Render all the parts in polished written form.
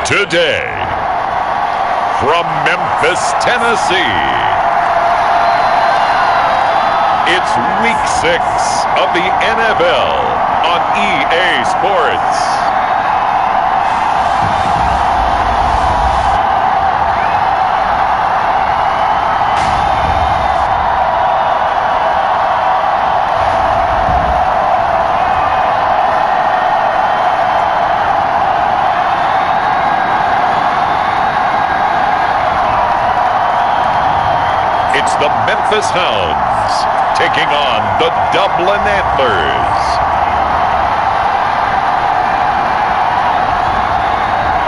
Today, from Memphis, Tennessee, it's Week 6 of the NFL on EA Sports. It's the Memphis Hounds taking on the Dublin Antlers.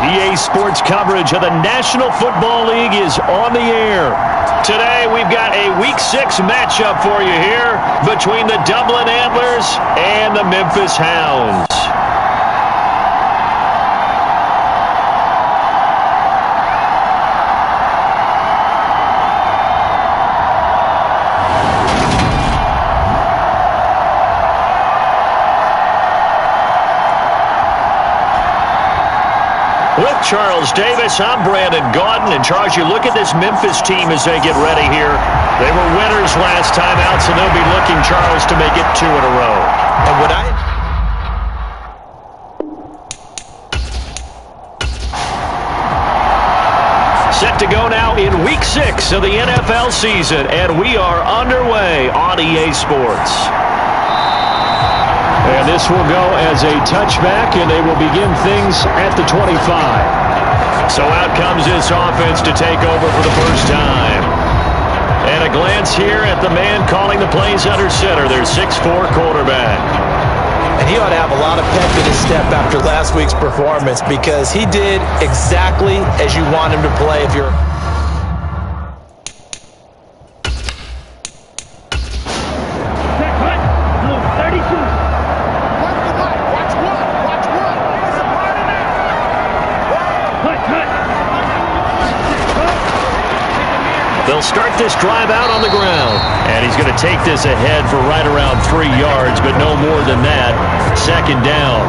EA Sports coverage of the National Football League is on the air. Today we've got a Week 6 matchup for you here between the Dublin Antlers and the Memphis Hounds. With Charles Davis, I'm Brandon Gaudin. And Charles, you look at this Memphis team as they get ready here. They were winners last time out, so they'll be looking, Charles, to make it 2 in a row. And what Set to go now in Week 6 of the NFL season, and we are underway on EA Sports. And this will go as a touchback, and they will begin things at the 25. So out comes this offense to take over for the first time. And a glance here at the man calling the plays under center, their 6'4" quarterback. And he ought to have a lot of pep in his step after last week's performance, because he did exactly as you want him to play if you're... They'll start this drive out on the ground. And he's going to take this ahead for right around 3 yards, but no more than that. Second down.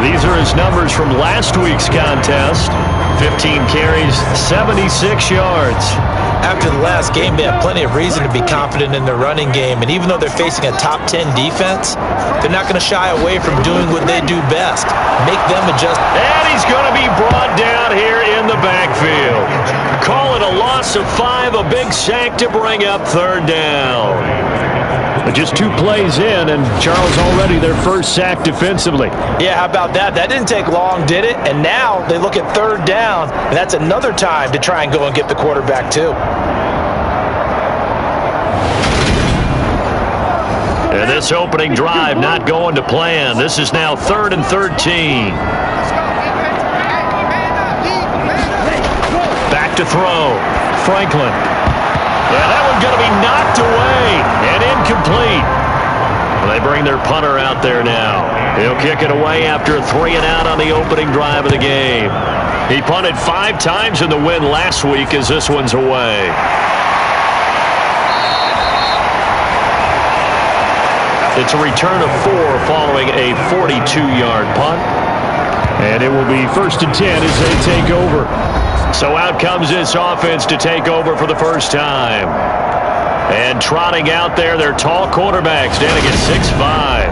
These are his numbers from last week's contest. 15 carries, 76 yards. After the last game, they have plenty of reason to be confident in their running game. And even though they're facing a top 10 defense, they're not going to shy away from doing what they do best. Make them adjust. And he's going to be brought down here in the backfield. Call it a loss of 5, a big sack to bring up third down. But just 2 plays in, and Charles already their first sack defensively. Yeah, how about that? That didn't take long, did it? And now they look at third down, and that's another time to try and go and get the quarterback too. And this opening drive not going to plan. This is now 3rd and 13. Back to throw. Franklin. Yeah, that one's going to be knocked away and incomplete. They bring their punter out there now. He'll kick it away after a 3 and out on the opening drive of the game. He punted 5 times in the win last week as this one's away. It's a return of 4 following a 42-yard punt. And it will be 1st and 10 as they take over. So out comes this offense to take over for the first time. And trotting out there, their tall quarterback standing at 6'5".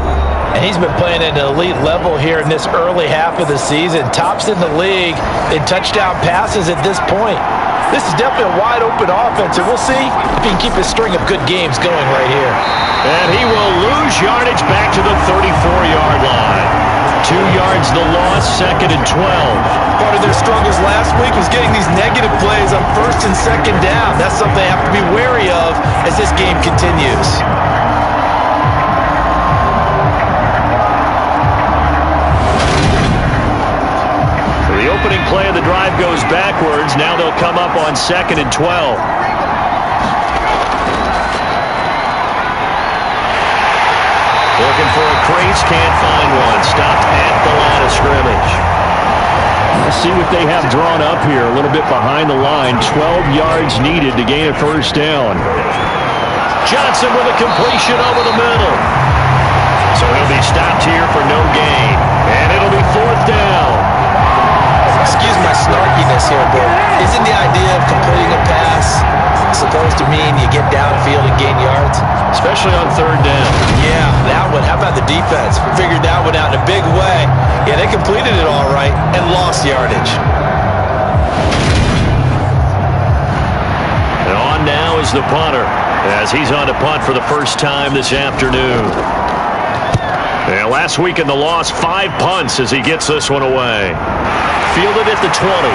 And he's been playing at an elite level here in this early half of the season. Tops in the league in touchdown passes at this point. This is definitely a wide-open offense, and we'll see if he can keep a string of good games going right here. And he will lose yardage back to the 34-yard line. 2 yards the loss, 2nd and 12. Part of their struggles last week was getting these negative plays on 1st and 2nd down. That's something they have to be wary of as this game continues. The opening play of the drive goes backwards. Now they'll come up on 2nd and 12. Looking for a crease, can't find one. Stopped at the line of scrimmage. Let's see what they have drawn up here. A little bit behind the line. 12 yards needed to gain a first down. Johnson with a completion over the middle. So he'll be stopped here for no gain. And it'll be 4th down. completed it all right and lost yardage. And on now is the punter, as he's on to punt for the first time this afternoon. And last week in the loss, 5 punts as he gets this one away. Fielded at the 20.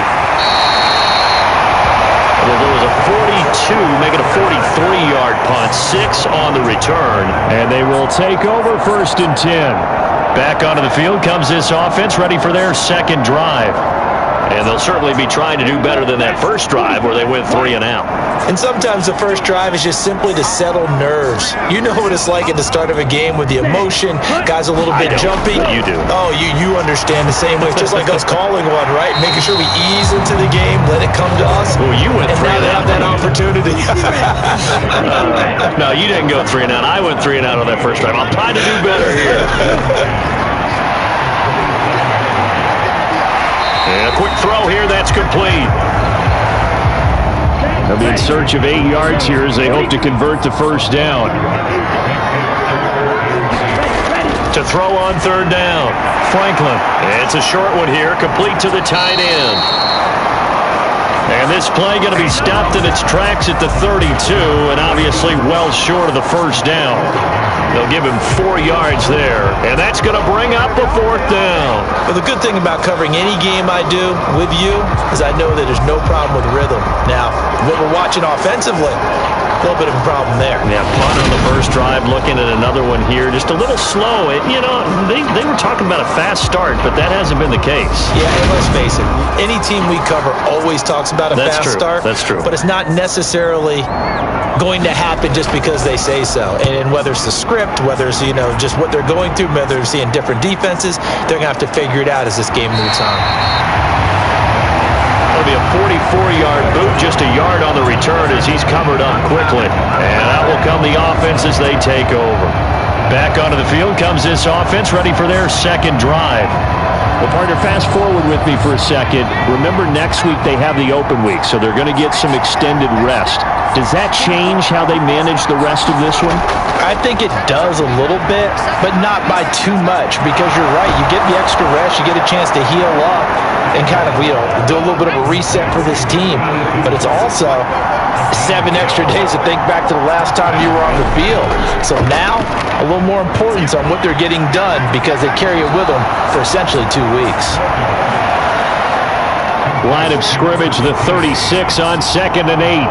Well, there was a 42, make it a 43-yard punt, 6 on the return. And they will take over 1st and 10. Back onto the field comes this offense, ready for their second drive. And they'll certainly be trying to do better than that first drive where they went 3 and out. And sometimes the first drive is just simply to settle nerves. You know what it's like at the start of a game with the emotion, guys a little bit jumpy. You do. Oh, you understand the same way. It's just like us calling one, right? Making sure we ease into the game, let it come to us. Well, you went 3 and now they have that opportunity. No, you didn't go 3 and out. I went 3 and out on that first drive. I'm trying to do better here. And a quick throw here, that's complete. They'll be in search of 8 yards here as they hope to convert the first down. To throw on 3rd down, Franklin. It's a short one here, complete to the tight end. And this play going to be stopped in its tracks at the 32, and obviously well short of the first down. They'll give him 4 yards there, and that's going to bring up the 4th down. Well, the good thing about covering any game I do with you is I know that there's no problem with rhythm. Now, what we're watching offensively, a little bit of a problem there. Yeah, punt on the first drive, looking at another one here. Just a little slow. You know, they were talking about a fast start, but that hasn't been the case. Yeah, and let's face it, any team we cover always talks about a fast start. That's true. But it's not necessarily going to happen just because they say so. And whether it's the script, whether it's, just what they're going through, whether they're seeing different defenses, they're going to have to figure it out as this game moves on. It'll be a 44-yard boot, just a yard on the return as he's covered up quickly. And out will come the offense as they take over. Back onto the field comes this offense, ready for their second drive. Well, partner, fast forward with me for a second. Remember, next week they have the open week, so they're going to get some extended rest. Does that change how they manage the rest of this one? I think it does a little bit, but not by too much, because you're right. You get the extra rest, you get a chance to heal up and kind of, do a little bit of a reset for this team. But it's also 7 extra days to think back to the last time you were on the field. So now, a little more importance on what they're getting done because they carry it with them for essentially 2 weeks. Line of scrimmage, the 36 on 2nd and 8.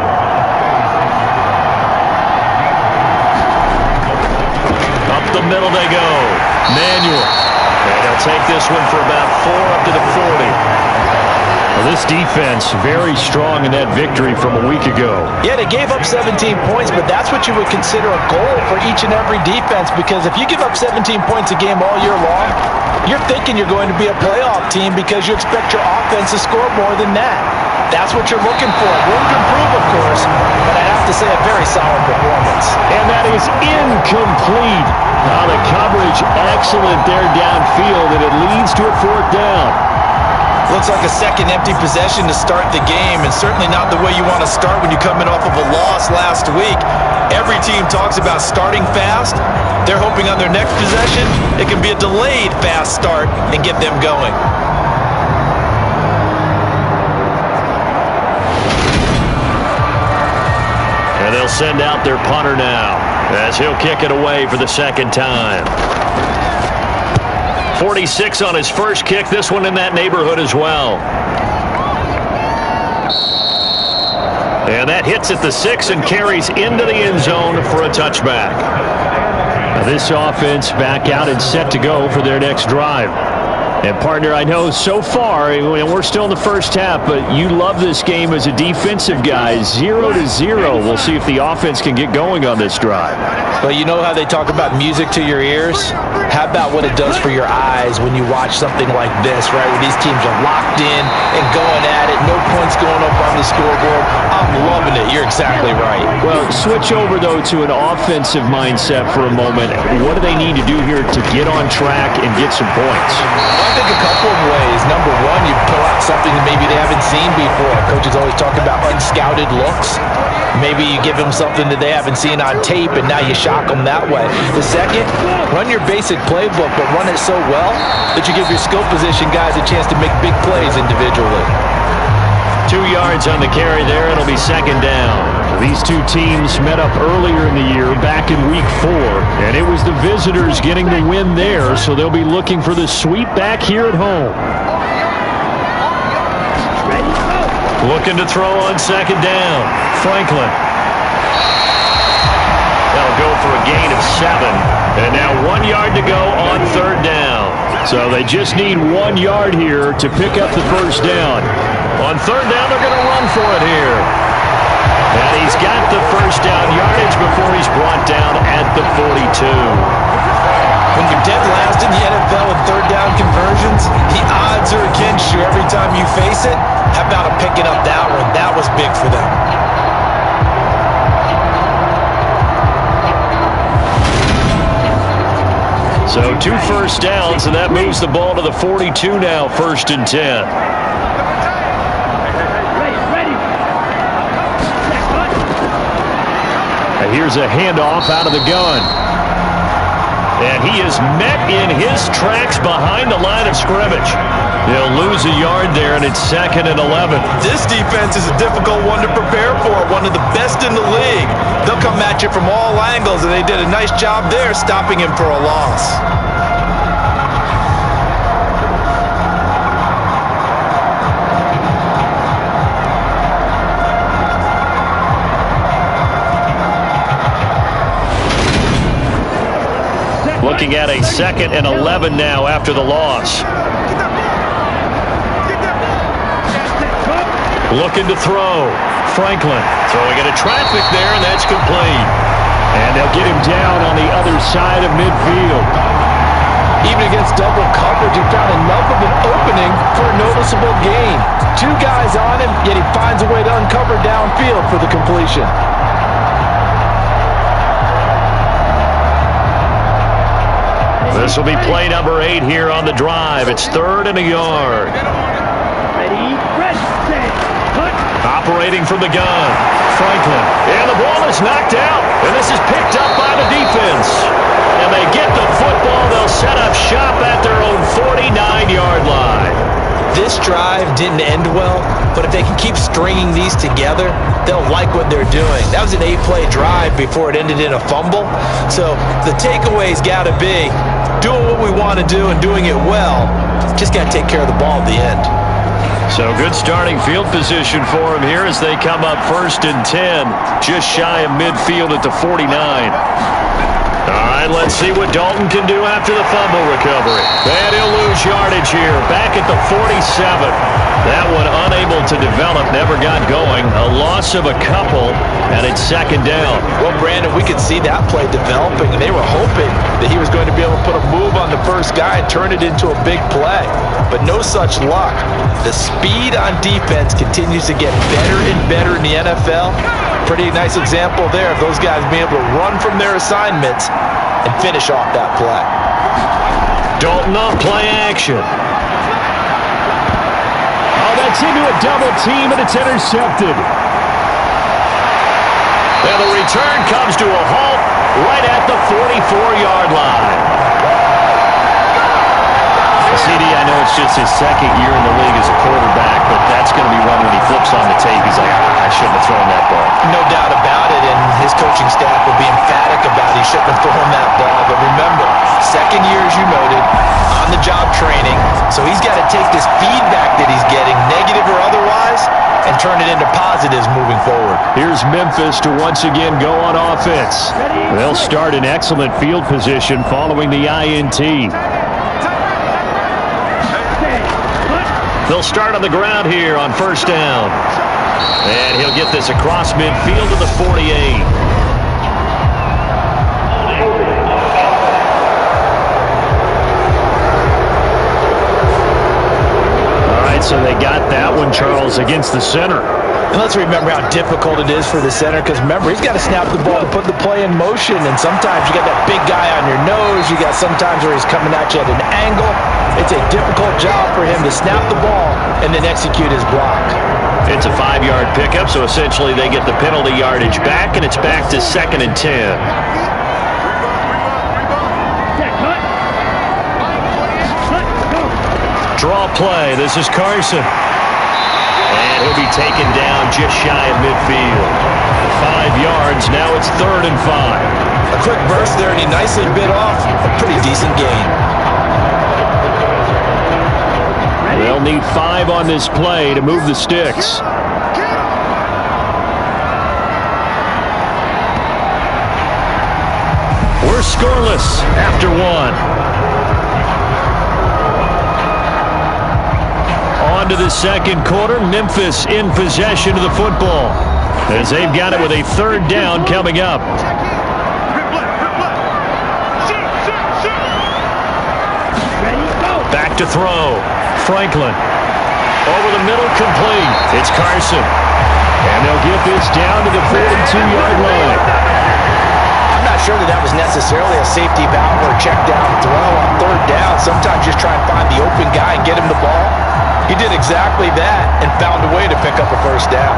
Up the middle they go. Manuel. And they'll take this one for about 4 up to the 40. Well, this defense very strong in that victory from a week ago. Yeah, they gave up 17 points, but that's what you would consider a goal for each and every defense, because if you give up 17 points a game all year long, you're thinking you're going to be a playoff team because you expect your offense to score more than that. That's what you're looking for. Room to improve, of course, but I have to say a very solid performance. And that is incomplete. The coverage excellent there downfield, and it leads to a 4th down. Looks like a second empty possession to start the game, and certainly not the way you want to start when you're coming off of a loss last week. Every team talks about starting fast. They're hoping on their next possession it can be a delayed fast start and get them going. And they'll send out their punter now as he'll kick it away for the second time. 46 on his first kick, this one in that neighborhood as well. And that hits at the 6 and carries into the end zone for a touchback. Now this offense back out and set to go for their next drive. And, partner, I know so far, and we're still in the first half, but you love this game as a defensive guy. 0-0. We'll see if the offense can get going on this drive. Well, you know how they talk about music to your ears? How about what it does for your eyes when you watch something like this, right, where these teams are locked in and going at it, no points going up on the scoreboard? I'm loving it. You're exactly right. Well, switch over, though, to an offensive mindset for a moment. What do they need to do here to get on track and get some points? think a couple of ways. Number one, you pull out something that maybe they haven't seen before. Coaches always talk about unscouted looks. Maybe you give them something that they haven't seen on tape, and now you shock them that way. The second, run your basic playbook, but run it so well that you give your skill position guys a chance to make big plays individually. 2 yards on the carry there. It'll be second down. These two teams met up earlier in the year, back in week 4, and it was the visitors getting the win there, so they'll be looking for the sweep back here at home. Looking to throw on second down. Franklin. They'll go for a gain of 7, and now 1 yard to go on third down. So they just need 1 yard here to pick up the first down. On third down, they're going to run for it here. And he's got the first down yardage before he's brought down at the 42. When you're dead last in the NFL in third down conversions, the odds are against you every time you face it. How about him picking up that one? That was big for them. So 2 first downs, and that moves the ball to the 42 now, 1st and 10. Here's a handoff out of the gun. And he is met in his tracks behind the line of scrimmage. He'll lose a yard there, and it's 2nd and 11. This defense is a difficult one to prepare for, one of the best in the league. They'll come at you from all angles, and they did a nice job there stopping him for a loss. Looking at a 2nd and 11 now after the loss. Looking to throw. Franklin throwing into traffic there, and that's complete. And they'll get him down on the other side of midfield. Even against double coverage, he found enough of an opening for a noticeable gain. 2 guys on him, yet he finds a way to uncover downfield for the completion. This will be play number 8 here on the drive. It's 3rd and a yard. Operating from the gun. Franklin. And the ball is knocked out. And this is picked up by the defense. And they get the football. They'll set up shop at their own 49-yard line. This drive didn't end well, but if they can keep stringing these together, they'll like what they're doing. That was an 8-play drive before it ended in a fumble. So the takeaway's got to be doing what we want to do and doing it well. Just got to take care of the ball at the end. So good starting field position for him here as they come up 1st and 10, just shy of midfield at the 49. All right, let's see what Dalton can do after the fumble recovery. And he'll lose yardage here, back at the 47. That one unable to develop, never got going. A loss of a couple, and it's 2nd down. Well, Brandon, we could see that play developing, and they were hoping that he was going to be able to put a move on the first guy and turn it into a big play. But no such luck. The speed on defense continues to get better and better in the NFL. Pretty nice example there of those guys being able to run from their assignments and finish off that play. Dalton off play action. Oh, that's into a double team, and it's intercepted. And the return comes to a halt right at the 44-yard line. CD, I know it's just his 2nd year in the league as a quarterback, but that's going to be one when he flips on the tape. He's like, I shouldn't have thrown that ball. No doubt about it, and his coaching staff will be emphatic about he shouldn't have thrown that ball. But remember, 2nd year, as you noted, on-the-job training, so he's got to take this feedback that he's getting, negative or otherwise, and turn it into positives moving forward. Here's Memphis to once again go on offense. They'll start in excellent field position following the INT. They'll start on the ground here on 1st down. And he'll get this across midfield to the 48. All right, so they got that one, Charles, against the center. And let's remember how difficult it is for the center, because remember, he's got to snap the ball to put the play in motion, and sometimes you got that big guy on your nose. You got sometimes where he's coming at you at an angle. It's a difficult job for him to snap the ball and then execute his block. It's a 5-yard pickup, so essentially they get the penalty yardage back, and it's back to 2nd and 10. Draw play. This is Carson. And he'll be taken down just shy of midfield. 5 yards. Now it's 3rd and 5. A quick burst there, and he nicely bit off a pretty decent gain. They'll need 5 on this play to move the sticks. We're scoreless after 1. On to the second quarter. Memphis in possession of the football as they've got it with a 3rd down coming up. Back to throw. Franklin. Over the middle, complete. It's Carson. And they'll get this down to the 42-yard line. I'm not sure that was necessarily a safety valve or a check down throw on 3rd down. Sometimes just try and find the open guy and get him the ball. He did exactly that and found a way to pick up a 1st down.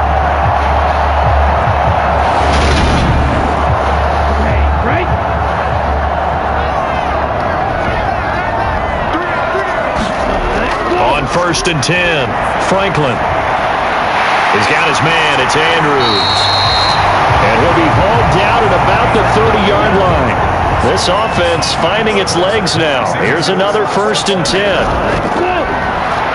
On 1st and 10, Franklin. He's got his man. It's Andrews. And he'll be hauled down at about the 30-yard line. This offense finding its legs now. Here's another 1st and 10.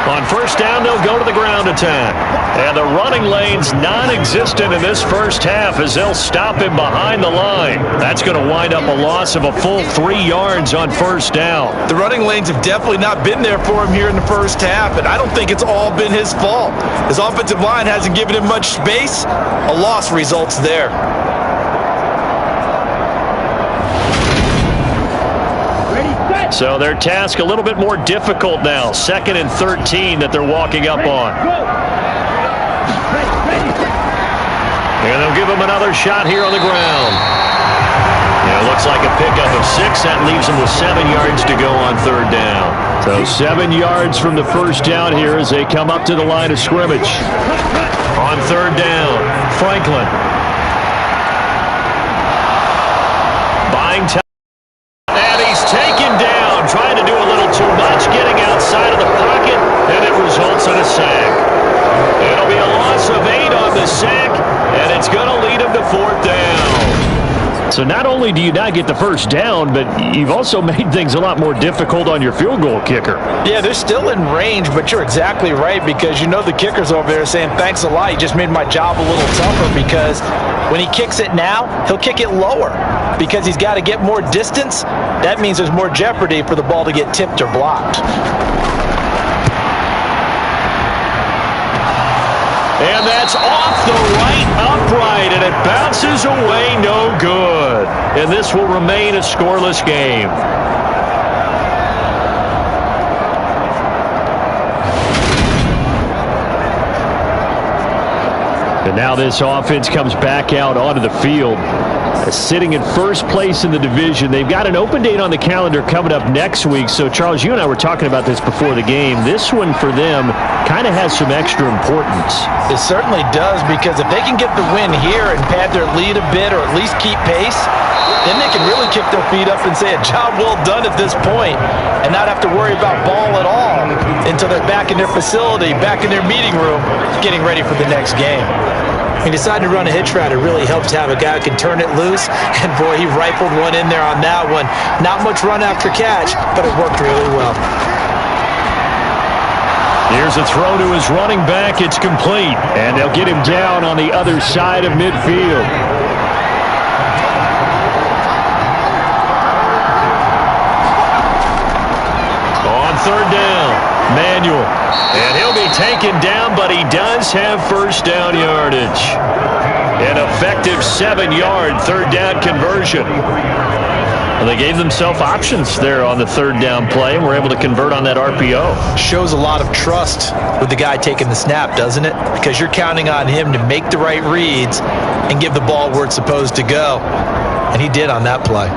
On 1st down, they'll go to the ground attack. And the running lane's non-existent in this first half as they'll stop him behind the line. That's going to wind up a loss of a full 3 yards on 1st down. The running lanes have definitely not been there for him here in the first half, and I don't think it's all been his fault. His offensive line hasn't given him much space. A loss results there. So their task a little bit more difficult now. 2nd and 13 that they're walking up on. And they'll give him another shot here on the ground. Yeah, it looks like a pickup of 6. That leaves them with 7 yards to go on 3rd down. So 7 yards from the 1st down here as they come up to the line of scrimmage. On 3rd down, Franklin. Buying time. And he's taken down, trying to do a little too much, getting outside of the pocket, and it results in a sack. It'll be a loss of 8 on the sack, and it's going to lead him to 4th down. So not only do you not get the 1st down, but you've also made things a lot more difficult on your field goal kicker. Yeah, they're still in range, but you're exactly right because you know the kicker's over there saying, thanks a lot, you just made my job a little tougher because when he kicks it now, he'll kick it lower because he's got to get more distance. That means there's more jeopardy for the ball to get tipped or blocked. And that's off the right upright, and it bounces away no good. And this will remain a scoreless game. And now this offense comes back out onto the field. Sitting in 1st place in the division. They've got an open date on the calendar coming up next week. So, Charles, you and I were talking about this before the game. This one for them kind of has some extra importance. It certainly does because if they can get the win here and pad their lead a bit or at least keep pace, then they can really kick their feet up and say a job well done at this point and not have to worry about ball at all until they're back in their facility, back in their meeting room, getting ready for the next game. He decided to run a hitch route. It really helps to have a guy who can turn it loose. And, boy, he rifled one in there on that one. Not much run after catch, but it worked really well. Here's a throw to his running back. It's complete. And they'll get him down on the other side of midfield. On 3rd down, Manuel. And he'll be taken down, but he does have 1st down yardage. An effective 7-yard 3rd down conversion. Well, they gave themselves options there on the 3rd down play and were able to convert on that RPO. Shows a lot of trust with the guy taking the snap, doesn't it? Because you're counting on him to make the right reads and give the ball where it's supposed to go. And he did on that play.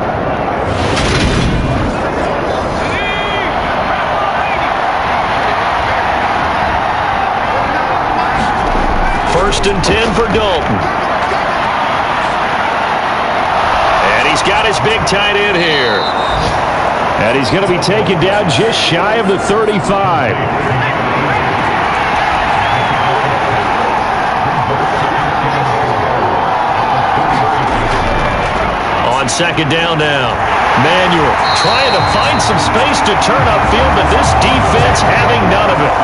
First and 10 for Dalton. And he's got his big tight end here. And he's going to be taken down just shy of the 35. On second down now. Manuel trying to find some space to turn upfield, but this defense having none of it.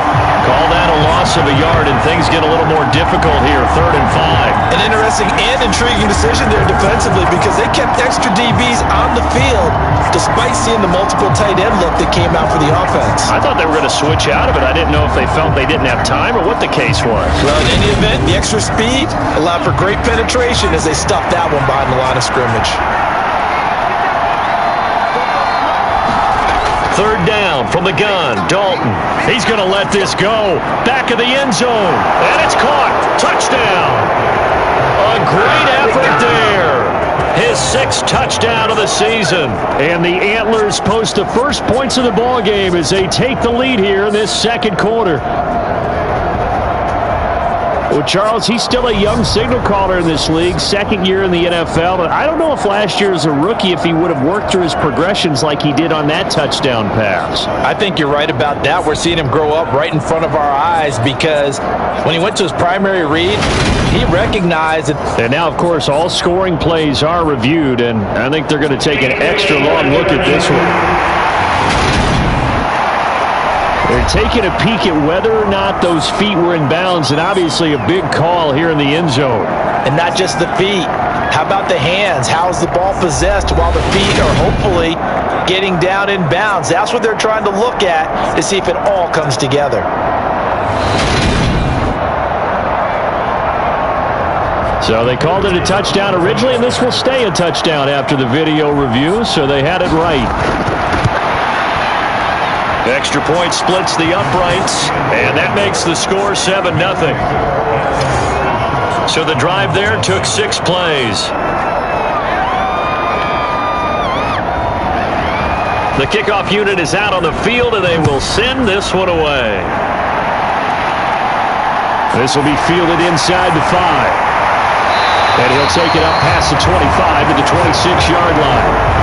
Call that a loss of a yard, and things get a little more difficult here, 3rd and 5. An interesting and intriguing decision there defensively because they kept extra DBs on the field despite seeing the multiple tight end look that came out for the offense. I thought they were going to switch out of it. I didn't know if they felt they didn't have time or what the case was. Well, in any event, the extra speed allowed for great penetration as they stuffed that one behind the line of scrimmage. 3rd down from the gun. Dalton. He's going to let this go. Back of the end zone. And it's caught. Touchdown. A great effort there. His 6th touchdown of the season. And the Antlers post the first points of the ball game as they take the lead here in this 2nd quarter. Well, Charles, he's still a young signal caller in this league, 2nd year in the NFL. But I don't know if last year as a rookie, if he would have worked through his progressions like he did on that touchdown pass. I think you're right about that. We're seeing him grow up right in front of our eyes because when he went to his primary read, he recognized it. And now, of course, all scoring plays are reviewed, and I think they're going to take an extra long look at this one. They're taking a peek at whether or not those feet were in bounds, and obviously a big call here in the end zone. And not just the feet. How about the hands? How's the ball possessed while the feet are hopefully getting down in bounds? That's what they're trying to look at to see if it all comes together. So they called it a touchdown originally, and this will stay a touchdown after the video review, so they had it right. Extra point splits the uprights, and that makes the score 7-0. So the drive there took 6 plays. The kickoff unit is out on the field, and they will send this one away. This will be fielded inside the 5. And he'll take it up past the 25 to the 26-yard line.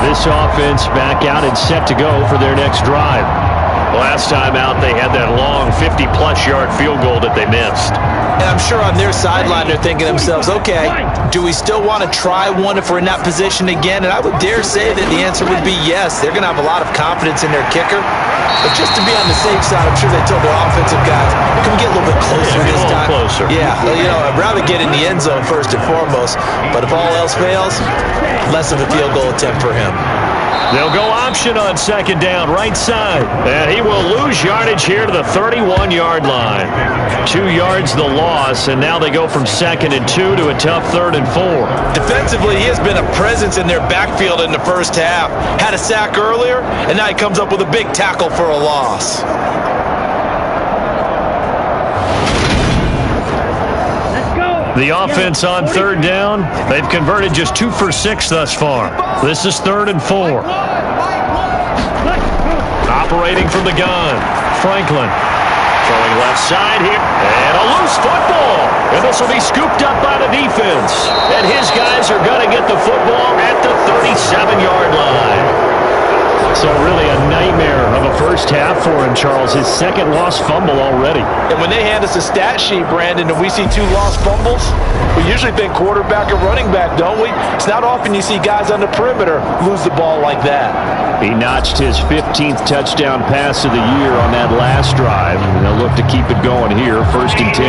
This offense back out and set to go for their next drive. Last time out, they had that long 50-plus yard field goal that they missed. And I'm sure on their sideline they're thinking to themselves, okay, do we still want to try one if we're in that position again? And I would dare say that the answer would be yes. They're going to have a lot of confidence in their kicker. But just to be on the safe side, I'm sure they told their offensive guys, can we get a little bit closer this time? Closer. Yeah, you know, I'd rather get in the end zone first and foremost. But if all else fails, less of a field goal attempt for him. They'll go option on second down, right side. And he will lose yardage here to the 31-yard line. 2 yards the loss, and now they go from 2nd and 2 to a tough 3rd and 4. Defensively, he has been a presence in their backfield in the first half. Had a sack earlier, and now he comes up with a big tackle for a loss. The offense on 3rd down, they've converted just 2 for 6 thus far. This is 3rd and 4. Operating from the gun, Franklin. Throwing left side here, and a loose football. And this will be scooped up by the defense. And his guys are going to get the football at the 37-yard line. So really a nightmare of a first half for him, Charles. His 2nd lost fumble already. And when they hand us a stat sheet, Brandon, and we see 2 lost fumbles, we usually think quarterback or running back, don't we? It's not often you see guys on the perimeter lose the ball like that. He notched his 15th touchdown pass of the year on that last drive. And they'll look to keep it going here, 1st and 10.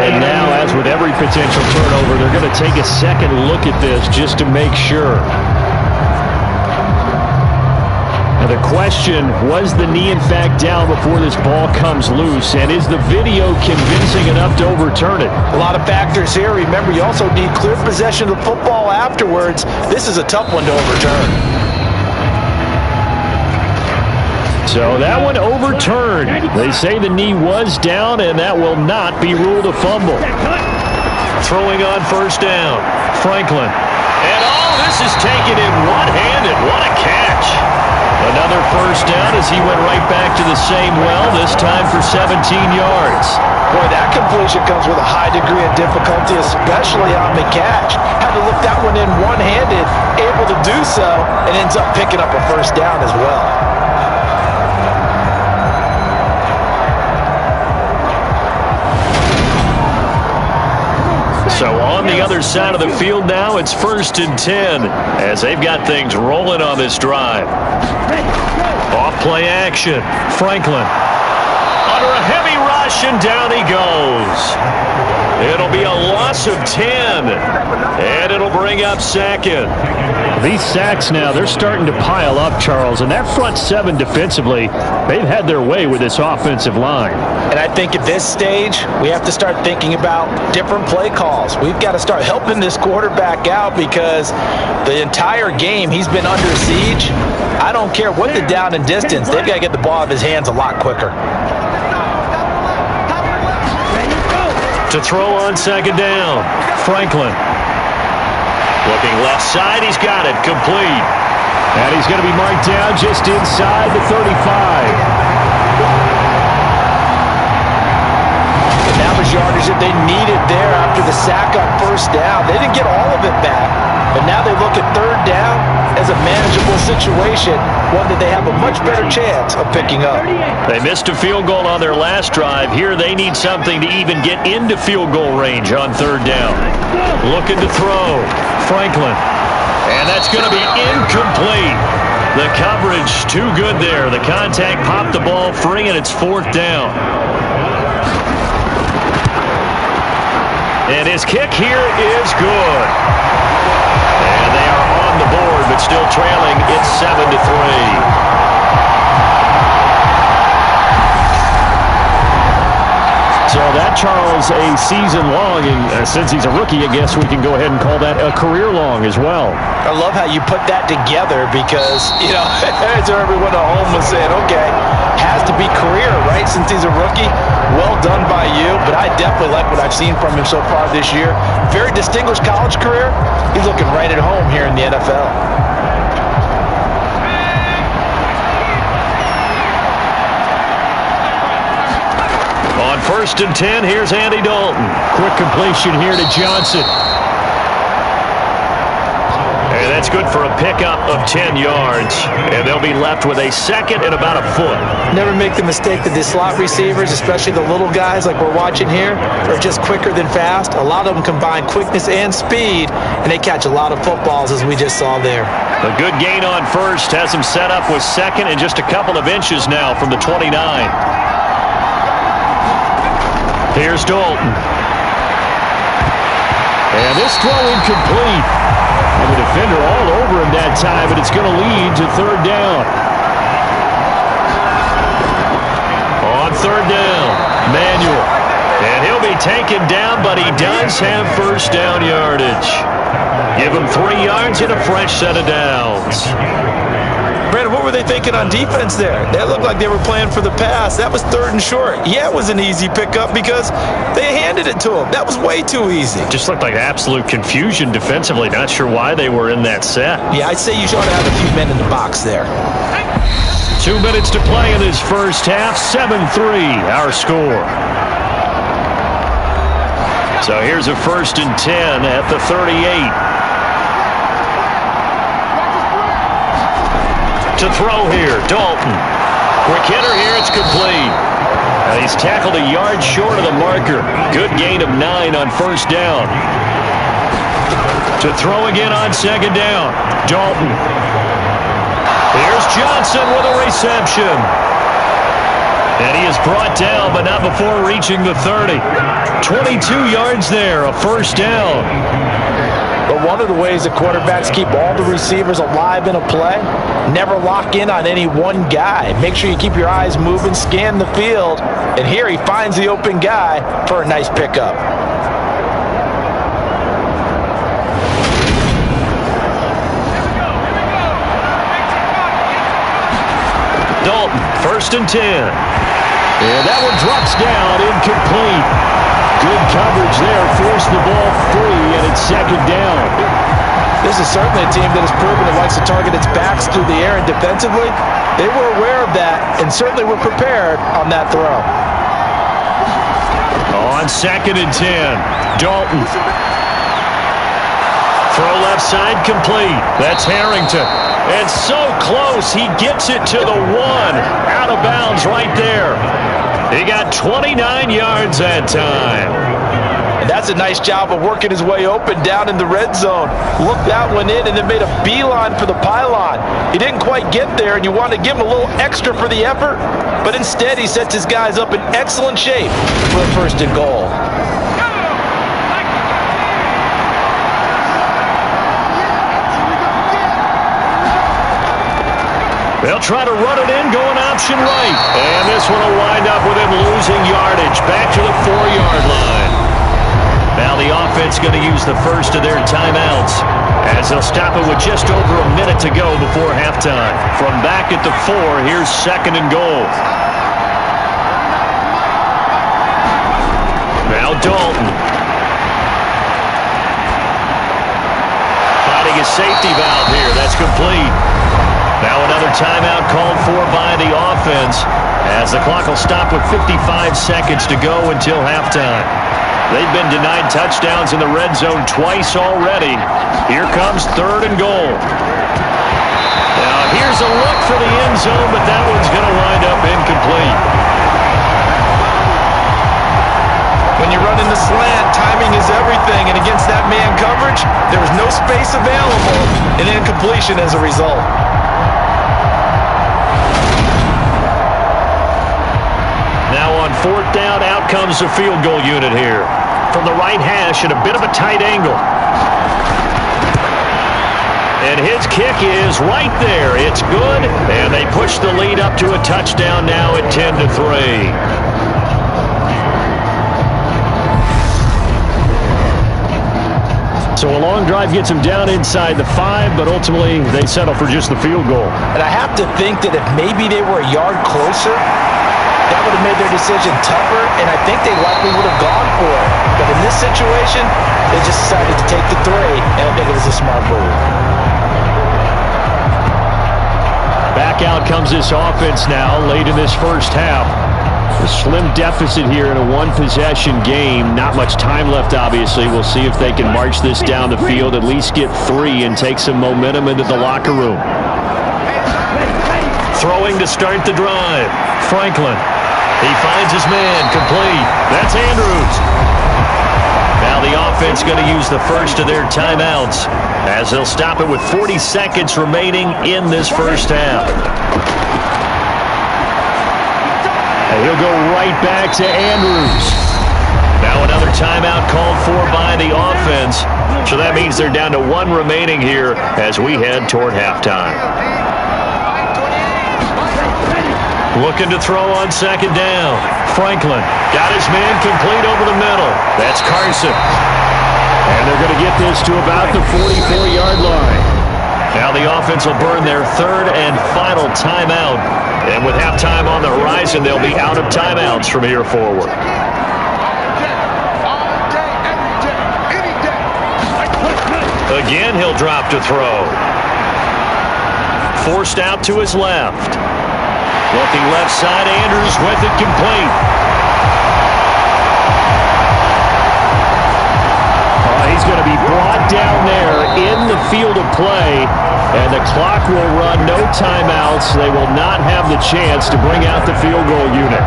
And now, as with every potential turnover, they're going to take a second look at this just to make sure. Now the question, was the knee in fact down before this ball comes loose? And is the video convincing enough to overturn it? A lot of factors here. Remember, you also need clear possession of the football afterwards. This is a tough one to overturn. So that one overturned. They say the knee was down, and that will not be ruled a fumble. Throwing on 1st down, Franklin. And this is taken in one-handed. What a catch. Another first down as he went right back to the same well, this time for 17 yards. Boy, that completion comes with a high degree of difficulty, especially on the catch. Had to look that one in one-handed, able to do so, and ends up picking up a first down as well. So on the other side of the field now, it's 1st and 10 as they've got things rolling on this drive. Off play action. Franklin under a heavy rush, and down he goes. It'll be a loss of 10, and it'll bring up 2nd. These sacks now, they're starting to pile up, Charles, and that front 7 defensively, they've had their way with this offensive line. And I think at this stage, we have to start thinking about different play calls. We've got to start helping this quarterback out because the entire game he's been under siege. I don't care what the down and distance, they've got to get the ball out of his hands a lot quicker. To throw on 2nd down, Franklin. Looking left side, he's got it, complete. And he's going to be marked down just inside the 35. And that was yardage that they needed there after the sack on first down. They didn't get all of it back, but now they look at 3rd down as a manageable situation, one that they have a much better chance of picking up. They missed a field goal on their last drive. Here they need something to even get into field goal range on 3rd down. Looking to throw. Franklin. And that's going to be incomplete. The coverage too good there. The contact popped the ball free, and it's 4th down. And his kick here is good. And they are on the board, but still trailing. It's 7-3. So that, Charles, a season long, and since he's a rookie, I guess we can go ahead and call that a career long as well. I love how you put that together because, you know, as everyone at home was saying, okay, has to be career, right, since he's a rookie. Well done by you, but I definitely like what I've seen from him so far this year. Very distinguished college career. He's looking right at home here in the NFL. On 1st and 10, here's Andy Dalton. Quick completion here to Johnson. And that's good for a pickup of 10 yards. And they'll be left with a 2nd and about a foot. Never make the mistake that the slot receivers, especially the little guys like we're watching here, are just quicker than fast. A lot of them combine quickness and speed, and they catch a lot of footballs, as we just saw there. A good gain on 1st has them set up with 2nd and just a couple of inches now from the 29. Here's Dalton. And this throw incomplete. And the defender all over him that time, but it's going to lead to 3rd down. On 3rd down, Manuel. And he'll be taken down, but he does have 1st down yardage. Give him 3 yards and a fresh set of downs. Brandon, what were they thinking on defense there? That looked like they were playing for the pass. That was 3rd and short. Yeah, it was an easy pickup because they handed it to him. That was way too easy. Just looked like absolute confusion defensively. Not sure why they were in that set. Yeah, I'd say you ought to have a few men in the box there. 2 minutes to play in this first half. 7-3, our score. So here's a 1st and 10 at the 38. To throw here, Dalton. Quick hitter here, it's complete. And he's tackled a yard short of the marker. Good gain of 9 on 1st down. To throw again on 2nd down, Dalton. Here's Johnson with a reception. And he is brought down, but not before reaching the 30. 22 yards there, a 1st down. But one of the ways that quarterbacks keep all the receivers alive in a play, never lock in on any one guy. Make sure you keep your eyes moving, scan the field, and here he finds the open guy for a nice pickup. Dalton, 1st and 10. And that one drops down, incomplete. Good coverage there, forced the ball free, and it's 2nd down. This is certainly a team that has proven it likes to target its backs through the air, and defensively, they were aware of that and certainly were prepared on that throw. On 2nd and 10, Dalton. Throw left side complete. That's Harrington. And so close, he gets it to the 1. Out of bounds right there. He got 29 yards that time. And that's a nice job of working his way open down in the red zone. Looked that one in and then made a beeline for the pylon. He didn't quite get there, and you want to give him a little extra for the effort, but instead he sets his guys up in excellent shape for a 1st and goal. They'll try to run it in, going option right. And this one will wind up with him losing yardage back to the 4-yard line. Now the offense going to use the first of their timeouts as they'll stop it with just over a minute to go before halftime. From back at the 4, here's 2nd and goal. Now Dalton. Finding a safety valve here. That's complete. Now another timeout called for by the offense as the clock will stop with 55 seconds to go until halftime. They've been denied touchdowns in the red zone twice already. Here comes 3rd and goal. Now here's a look for the end zone, but that one's going to wind up incomplete. When you run in the slant, timing is everything, and against that man coverage, there was no space available, and incompletion as a result. Now on 4th down, out comes the field goal unit here. From the right hash at a bit of a tight angle. And his kick is right there. It's good, and they push the lead up to a touchdown now at 10-3. So a long drive gets them down inside the 5, but ultimately they settle for just the field goal. And I have to think that if maybe they were a yard closer, that would have made their decision tougher, and I think they likely would have gone for it. But in this situation, they just decided to take the 3, and I think it was a smart move. Back out comes this offense now late in this first half. A slim deficit here in a one-possession game. Not much time left, obviously. We'll see if they can march this down the field, at least get 3, and take some momentum into the locker room. Throwing to start the drive. Franklin. He finds his man, complete. That's Andrews. Now the offense going to use the first of their timeouts as they'll stop it with 40 seconds remaining in this first half. And he'll go right back to Andrews. Now another timeout called for by the offense. So that means they're down to 1 remaining here as we head toward halftime. Looking to throw on 2nd down. Franklin got his man complete over the middle. That's Carson. And they're going to get this to about the 44-yard line. Now the offense will burn their 3rd and final timeout. And with halftime on the horizon, they'll be out of timeouts from here forward. Again, he'll drop to throw. Forced out to his left. Looking left side, Andrews with it complete. He's going to be brought down there in the field of play, and the clock will run. No timeouts. They will not have the chance to bring out the field goal unit.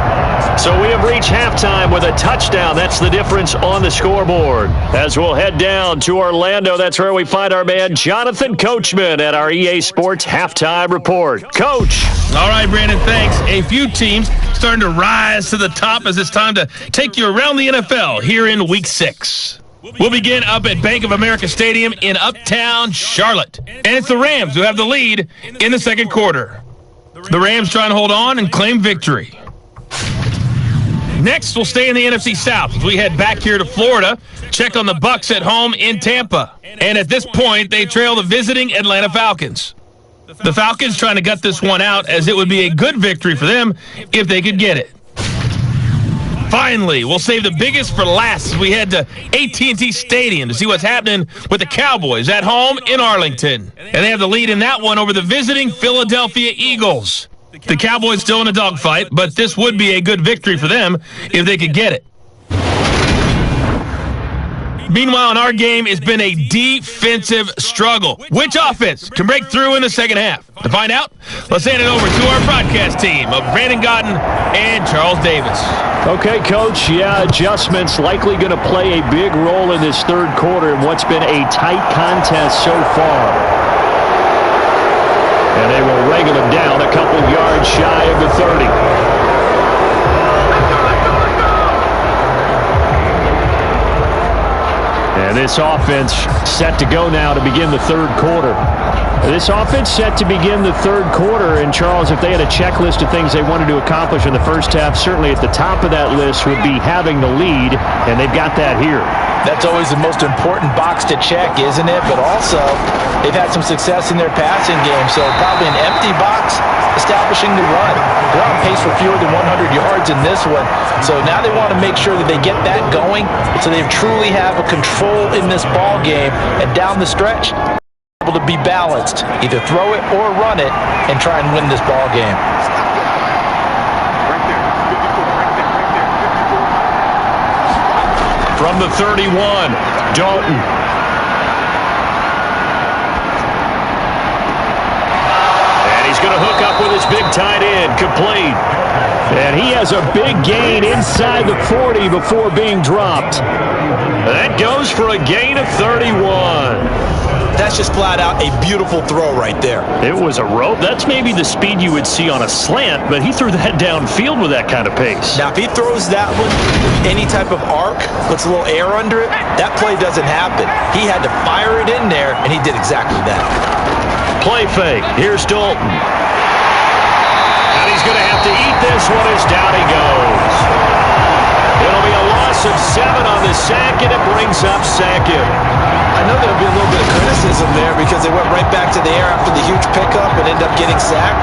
So we have reached halftime with a touchdown. That's the difference on the scoreboard. As we'll head down to Orlando, that's where we find our man Jonathan Coachman at our EA Sports Halftime Report. Coach. All right, Brandon, thanks. A few teams starting to rise to the top as it's time to take you around the NFL here in Week 6. We'll begin up at Bank of America Stadium in Uptown Charlotte. And it's the Rams who have the lead in the second quarter. The Rams trying to hold on and claim victory. Next, we'll stay in the NFC South as we head back here to Florida, check on the Bucs at home in Tampa. And at this point, they trail the visiting Atlanta Falcons. The Falcons trying to gut this one out as it would be a good victory for them if they could get it. Finally, we'll save the biggest for last as we head to AT&T Stadium to see what's happening with the Cowboys at home in Arlington. And they have the lead in that one over the visiting Philadelphia Eagles. The Cowboys still in a dogfight, but this would be a good victory for them if they could get it. Meanwhile, in our game, it's been a defensive struggle. Which offense can break through in the second half? To find out, let's hand it over to our broadcast team of Brandon Godden and Charles Davis. Okay, Coach, adjustments likely going to play a big role in this third quarter in what's been a tight contest so far. And they will wrangle them down a couple yards shy of the 30. And this offense set to go now to begin the third quarter. This offense set to begin the third quarter. And, Charles, if they had a checklist of things they wanted to accomplish in the first half, certainly at the top of that list would be having the lead, and they've got that here. That's always the most important box to check, isn't it? But also, they've had some success in their passing game, so probably an empty box establishing the run. They're on pace for fewer than 100 yards in this one, so now they want to make sure that they get that going so they truly have a control in this ball game, and down the stretch, able to be balanced, either throw it or run it, and try and win this ball game. From the 31, Dalton. And he's going to hook up with his big tight end, complete. And he has a big gain inside the 40 before being dropped. That goes for a gain of 31. That's just flat out a beautiful throw right there. It was a rope. That's maybe the speed you would see on a slant, but he threw that downfield with that kind of pace. Now, if he throws that one with any type of arc, puts a little air under it, that play doesn't happen. He had to fire it in there, and he did exactly that. Play fake. Here's Dalton. And he's going to have to eat this one as down he goes. It'll be a loss of 7 on the sack, and it brings up second. I know there'll be a little bit of criticism there because they went right back to the air after the huge pickup and ended up getting sacked.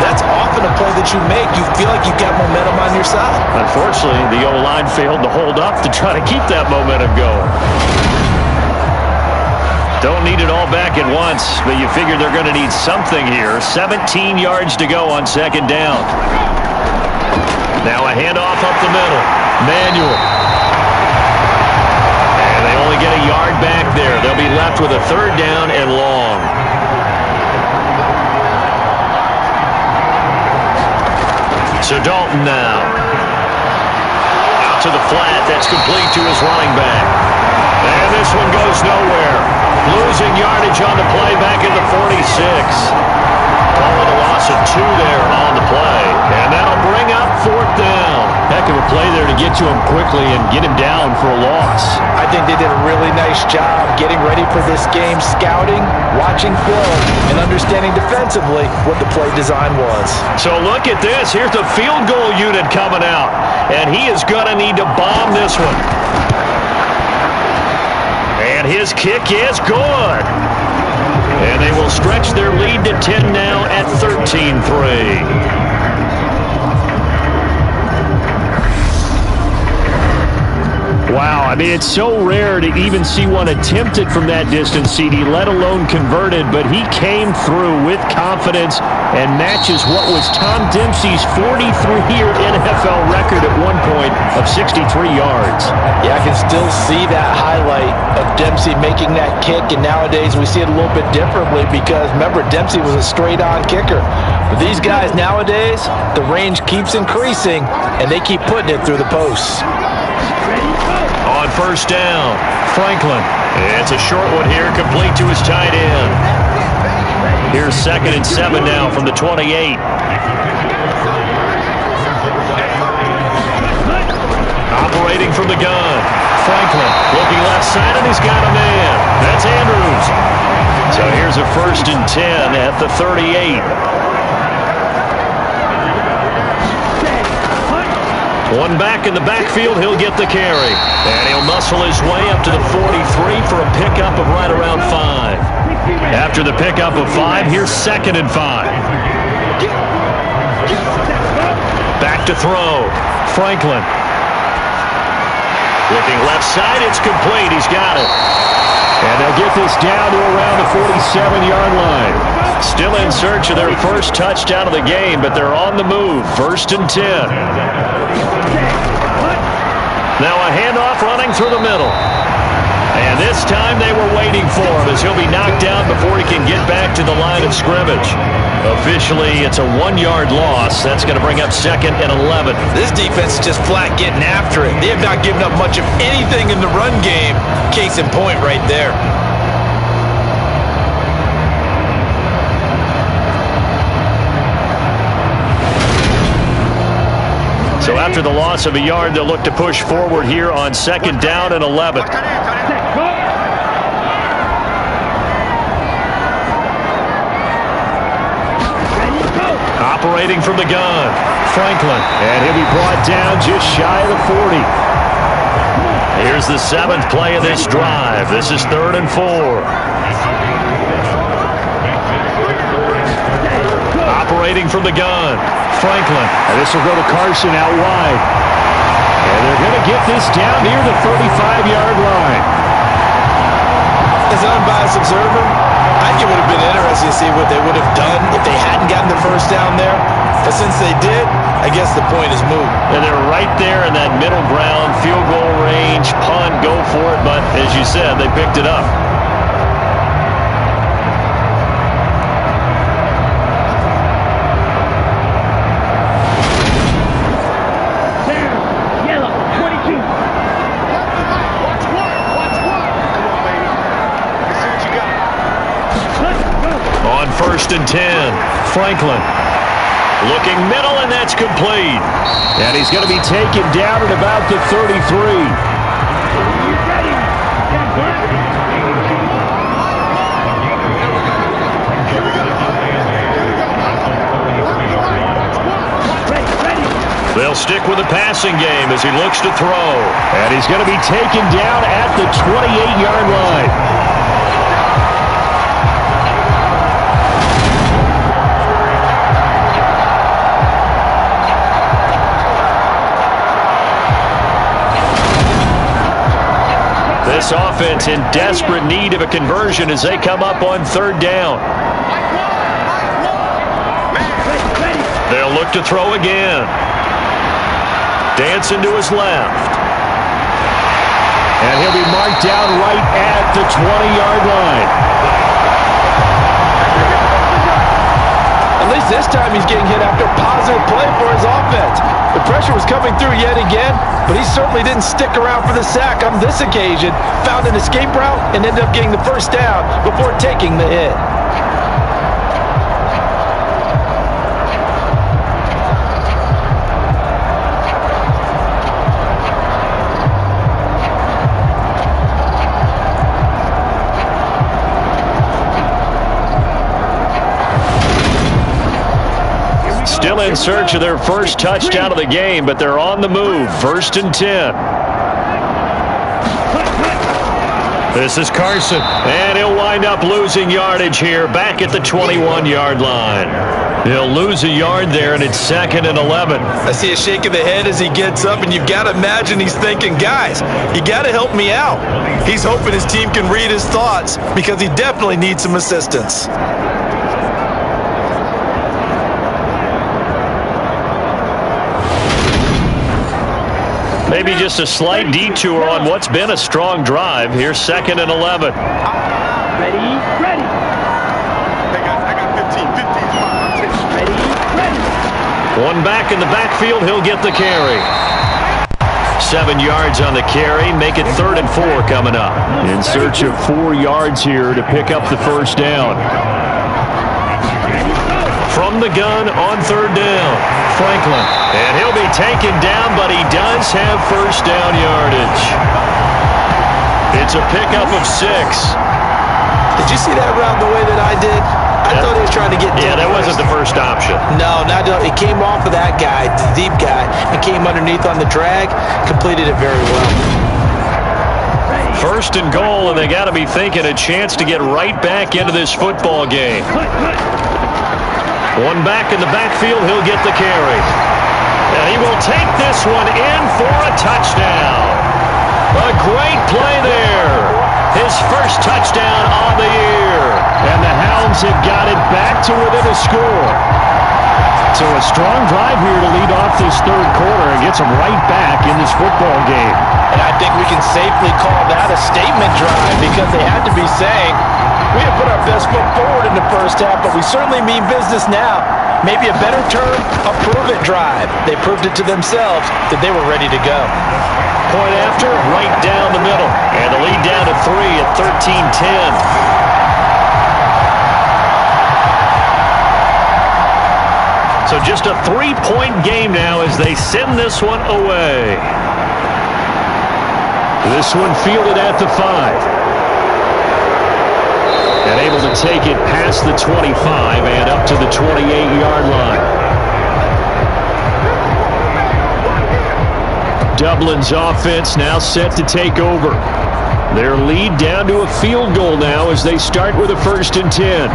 That's often a play that you make. You feel like you've got momentum on your side. Unfortunately, the O-line failed to hold up to try to keep that momentum going. Don't need it all back at once, but you figure they're going to need something here. 17 yards to go on second down. Now a handoff up the middle. Manuel. And they only get a yard back there. They'll be left with a third down and long. So Dalton now. Out to the flat. That's complete to his running back. And this one goes nowhere. Losing yardage on the play back in the 46. Calling a loss of 2 there on the play. And that'll bring up fourth down. Heck of a play there to get to him quickly and get him down for a loss. I think they did a really nice job getting ready for this game, scouting, watching film, and understanding defensively what the play design was. So look at this. Here's the field goal unit coming out. And he is going to need to bomb this one. And his kick is good. And they will stretch their lead to 10 now at 13-3. Wow, I mean, it's so rare to even see one attempted from that distance, CD, let alone converted, but he came through with confidence and matches what was Tom Dempsey's 43-year NFL record at one point of 63 yards. Yeah, I can still see that highlight of Dempsey making that kick, and nowadays we see it a little bit differently because, remember, Dempsey was a straight-on kicker. But these guys nowadays, the range keeps increasing, and they keep putting it through the posts. On first down, Franklin. It's a short one here, complete to his tight end. Here's 2nd and 7 now from the 28. Operating from the gun. Franklin looking left side, and he's got a man. That's Andrews. So here's a 1st and 10 at the 38. One back in the backfield, he'll get the carry. And he'll muscle his way up to the 43 for a pickup of right around 5. After the pickup of 5, here's 2nd and 5. Back to throw. Franklin. Looking left side, it's complete. He's got it. And they'll get this down to around the 47-yard line. Still in search of their first touchdown of the game, but they're on the move. 1st and 10. Now a handoff running through the middle. And this time they were waiting for him as he'll be knocked down before he can get back to the line of scrimmage. Officially, it's a 1-yard loss. That's going to bring up 2nd and 11. This defense is just flat getting after it. They have not given up much of anything in the run game. Case in point right there. So after the loss of a yard, they'll look to push forward here on 2nd down and 11. Operating from the gun, Franklin, and he'll be brought down just shy of the 40. Here's the 7th play of this drive. This is 3rd and 4. Operating from the gun, Franklin, and this will go to Carson out wide. And they're going to get this down near the 35-yard line. As an unbiased observer, I think it would have been interesting to see what they would have done if they hadn't gotten the first down there. But since they did, I guess the point is moot. And they're right there in that middle ground, field goal range, punt, go for it. But as you said, they picked it up. On 1st and 10, Franklin. Looking middle, and that's complete. And he's going to be taken down at about the 33. They'll stick with the passing game as he looks to throw. And he's going to be taken down at the 28-yard line. This offense in desperate need of a conversion as they come up on 3rd down. They'll look to throw again. Dancing to his left. And he'll be marked down right at the 20-yard line. At least this time he's getting hit after a positive play for his offense. The pressure was coming through yet again, but he certainly didn't stick around for the sack on this occasion. Found an escape route and ended up getting the first down before taking the hit. Still in search of their first touchdown of the game, but they're on the move. 1st and 10. This is Carson, and he'll wind up losing yardage here back at the 21-yard line. He'll lose a yard there, and it's 2nd and 11. I see a shake of the head as he gets up, and you've got to imagine he's thinking, guys, you got to help me out. He's hoping his team can read his thoughts because he definitely needs some assistance. Maybe just a slight detour on what's been a strong drive. Here's 2nd and 11. Ready? I got 15. Ready? One back in the backfield. He'll get the carry. 7 yards on the carry. Make it 3rd and 4 coming up. In search of 4 yards here to pick up the first down. From the gun on 3rd down, Franklin. And he'll be taken down, but he does have first down yardage. It's a pickup of 6. Did you see that route the way that I did? I thought he was trying to get deep. Yeah, that wasn't the first option. No, not he came off of that guy, the deep guy, and came underneath on the drag, completed it very well. 1st and goal, and they got to be thinking a chance to get right back into this football game. One back in the backfield, he'll get the carry. And he will take this one in for a touchdown. A great play there. His first touchdown on the year. And the Hounds have got it back to within a score. So a strong drive here to lead off this third quarter and gets them right back in this football game. And I think we can safely call that a statement drive because they had to be saying, we have put our best foot forward in the first half, but we certainly mean business now. Maybe a better term, a prove-it drive. They proved it to themselves that they were ready to go. Point after, right down the middle. And the lead down to 3 at 13-10. So just a 3-point game now as they send this one away. This one fielded at the 5. And able to take it past the 25 and up to the 28-yard line. Dublin's offense now set to take over. Their lead down to a field goal now as they start with a 1st and 10.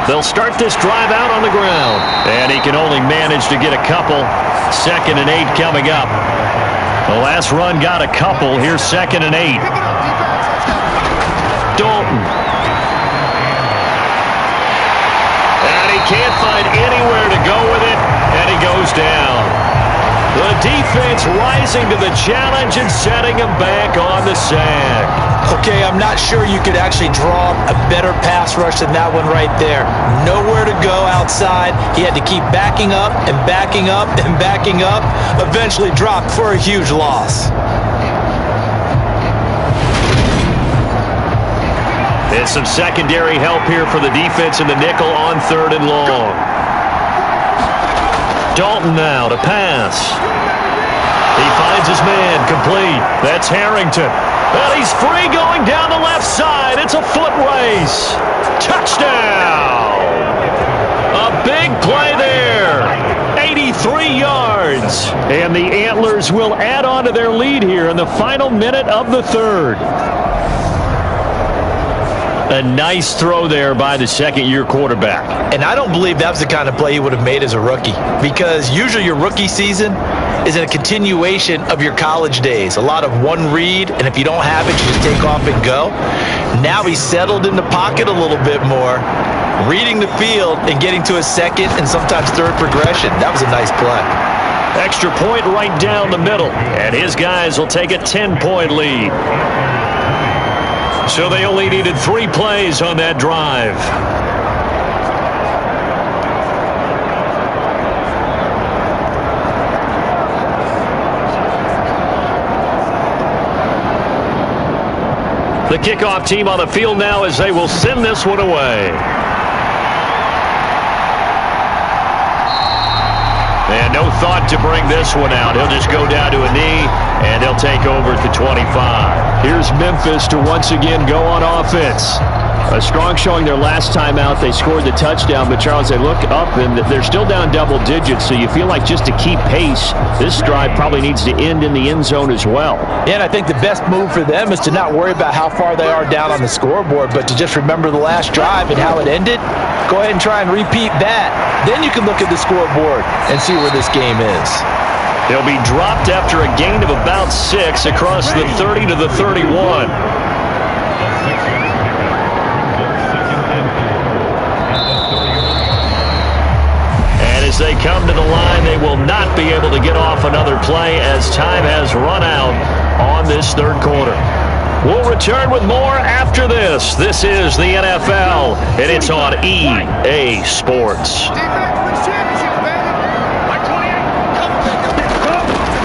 They'll start this drive out on the ground. And he can only manage to get a couple. 2nd and 8 coming up. The last run got a couple. Here's 2nd and 8. Dalton. And he can't find anywhere to go with it. And he goes down. The defense rising to the challenge and setting him back on the sack. Okay, I'm not sure you could actually draw a better pass rush than that one right there. Nowhere to go outside. He had to keep backing up and backing up and backing up. Eventually dropped for a huge loss. And some secondary help here for the defense in the nickel on 3rd and long. Dalton now to pass. He finds his man, complete. That's Harrington. And he's free going down the left side. It's a foot race. Touchdown. A big play there. 83 yards. And the Antlers will add on to their lead here in the final minute of the 3rd. A nice throw there by the 2nd-year quarterback. And I don't believe that was the kind of play he would have made as a rookie, because usually your rookie season is a continuation of your college days. A lot of one read, and if you don't have it, you just take off and go. Now he's settled in the pocket a little bit more, reading the field and getting to a 2nd and sometimes 3rd progression. That was a nice play. Extra point right down the middle, and his guys will take a 10-point lead. So they only needed 3 plays on that drive. The kickoff team on the field now as they will send this one away. And no thought to bring this one out. He'll just go down to a knee, and they'll take over at the 25. Here's Memphis to once again go on offense. A strong showing their last time out. They scored the touchdown, but Charles, they look up, and they're still down double digits, so you feel like just to keep pace, this drive probably needs to end in the end zone as well. Yeah, and I think the best move for them is to not worry about how far they are down on the scoreboard, but to just remember the last drive and how it ended. Go ahead and try and repeat that. Then you can look at the scoreboard and see where this game is. They'll be dropped after a gain of about 6 across the 30 to the 31. And as they come to the line, they will not be able to get off another play as time has run out on this 3rd quarter. We'll return with more after this. This is the NFL, and it's on EA Sports.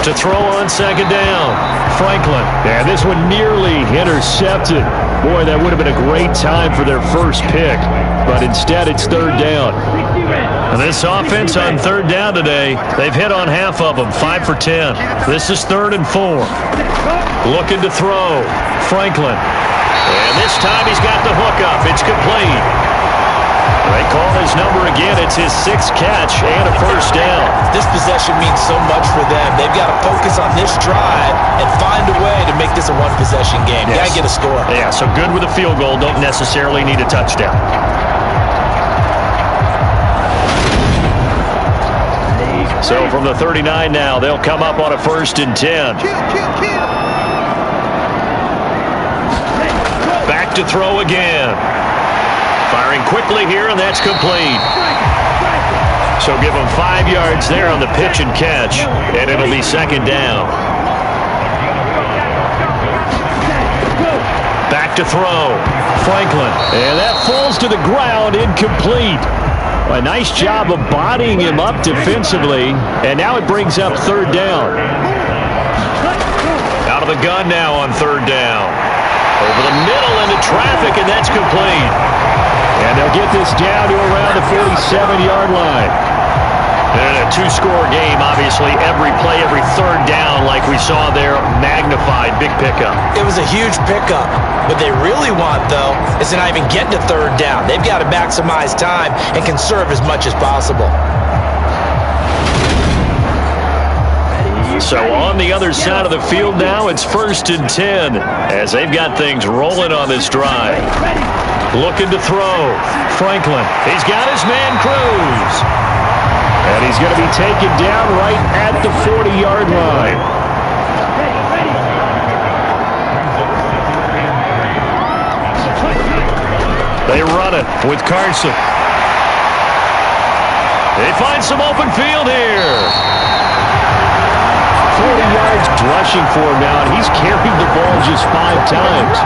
To throw on 2nd down, Franklin. And this one nearly intercepted. Boy, that would have been a great time for their first pick. But instead, it's 3rd down. And this offense on 3rd down today, they've hit on half of them, 5 for 10. This is 3rd and 4. Looking to throw, Franklin. And this time he's got the hook up. It's complete. They call his number again. It's his 6th catch and a 1st down. This possession means so much for them. They've got to focus on this drive and find a way to make this a one-possession game. Yes. Got to get a score. Yeah, so good with a field goal. Don't necessarily need a touchdown. So from the 39 now, they'll come up on a 1st and 10. Back to throw again. Firing quickly here, and that's complete. So give them 5 yards there on the pitch and catch, and it'll be 2nd down. Back to throw. Franklin. And that falls to the ground, incomplete. A nice job of bodying him up defensively, and now it brings up 3rd down. Out of the gun now on 3rd down. Over the middle into traffic, and that's complete. And they'll get this down to around the 47-yard line. And a 2-score game, obviously, every play, every 3rd down, like we saw there, magnified, big pickup. It was a huge pickup. What they really want, though, is to not even get to 3rd down. They've got to maximize time and conserve as much as possible. So on the other side of the field now, it's 1st and 10 as they've got things rolling on this drive. Looking to throw. Franklin. He's got his man Cruz. And he's going to be taken down right at the 40-yard line. They run it with Carson. They find some open field here. 40 yards rushing for him now, and he's carried the ball just 5 times.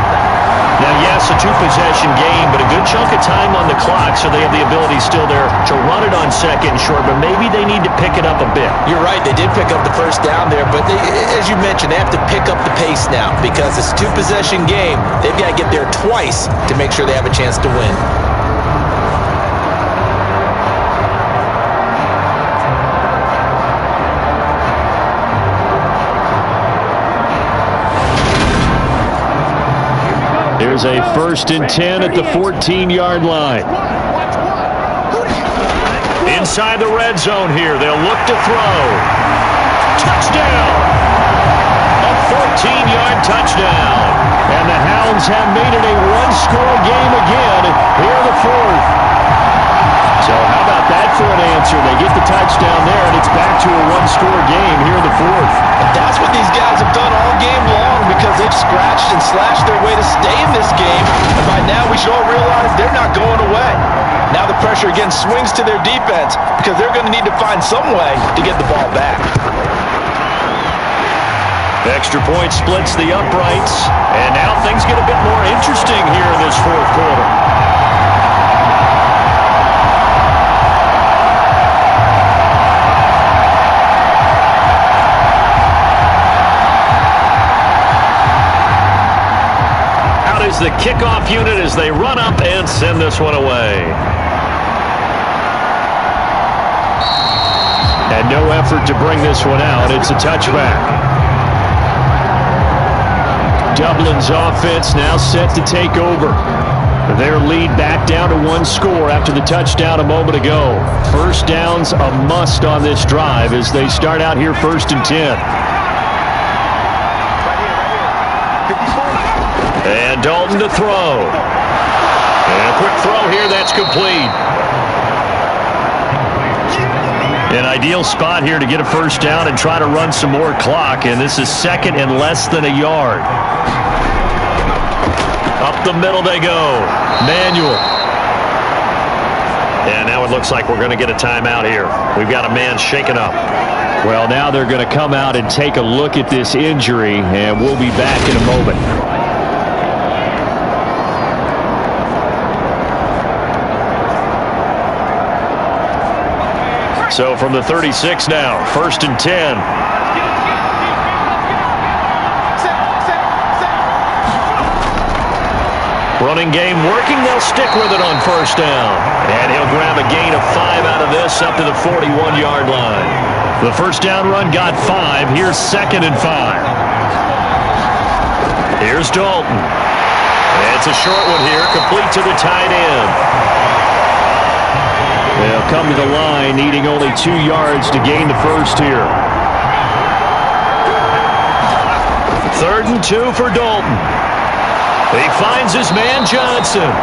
Now, yes, a 2-possession game, but a good chunk of time on the clock, so they have the ability still there to run it on 2nd and short, but maybe they need to pick it up a bit. You're right. They did pick up the 1st down there, but as you mentioned, they have to pick up the pace now because it's a 2-possession game. They've got to get there twice to make sure they have a chance to win. Here's a 1st and 10 at the 14-yard line. Inside the red zone here. They'll look to throw. Touchdown! A 14-yard touchdown. And the Hounds have made it a 1-score game again here in the 4th. So how about that for an answer? They get the touchdown there, and it's back to a 1-score game here in the 4th. That's what these guys have done all game long because they've scratched and slashed their way to stay in this game. And by now, we should all realize they're not going away. Now the pressure again swings to their defense because they're going to need to find some way to get the ball back. Extra point splits the uprights, and now things get a bit more interesting here in this 4th quarter. The kickoff unit as they run up and send this one away. And no effort to bring this one out. It's a touchback. Dublin's offense now set to take over. Their lead back down to 1 score after the touchdown a moment ago. 1st down's a must on this drive as they start out here 1st and 10. And Dalton to throw. And a quick throw here, that's complete. An ideal spot here to get a 1st down and try to run some more clock, and this is 2nd and less than a yard. Up the middle they go. Manuel. And now it looks like we're going to get a timeout here. We've got a man shaken up. Well, now they're going to come out and take a look at this injury, and we'll be back in a moment. So from the 36 now, 1st and 10. Running game working. They'll stick with it on 1st down. And he'll grab a gain of 5 out of this up to the 41-yard line. The 1st down run got 5. Here's 2nd and 5. Here's Dalton. And it's a short one here, complete to the tight end. They'll come to the line, needing only 2 yards to gain the 1st here. 3rd and 2 for Dalton. He finds his man Johnson.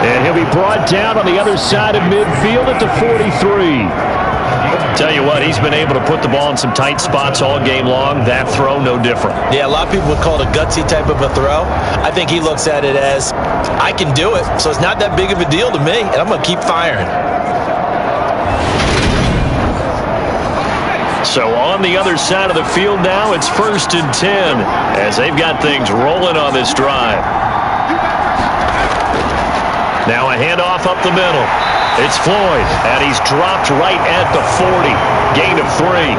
And he'll be brought down on the other side of midfield at the 43. Tell you what, he's been able to put the ball in some tight spots all game long. That throw, no different. Yeah, a lot of people would call it a gutsy type of a throw. I think he looks at it as, I can do it, so it's not that big of a deal to me, and I'm going to keep firing. So on the other side of the field now, it's 1st and 10 as they've got things rolling on this drive. Now a handoff up the middle. It's Floyd, and he's dropped right at the 40. Gain of 3.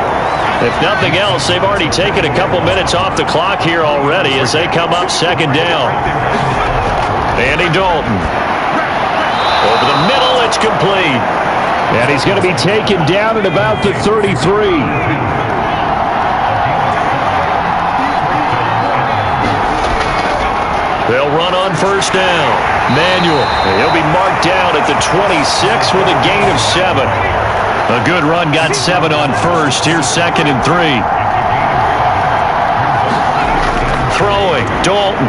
If nothing else, they've already taken a couple minutes off the clock here already as they come up 2nd down. Andy Dalton. Over the middle, it's complete. And he's going to be taken down at about the 33. They'll run on 1st down. Manuel. He'll be marked down at the 26 with a gain of 7. A good run got 7 on 1st. Here's 2nd and 3. Throwing. Dalton.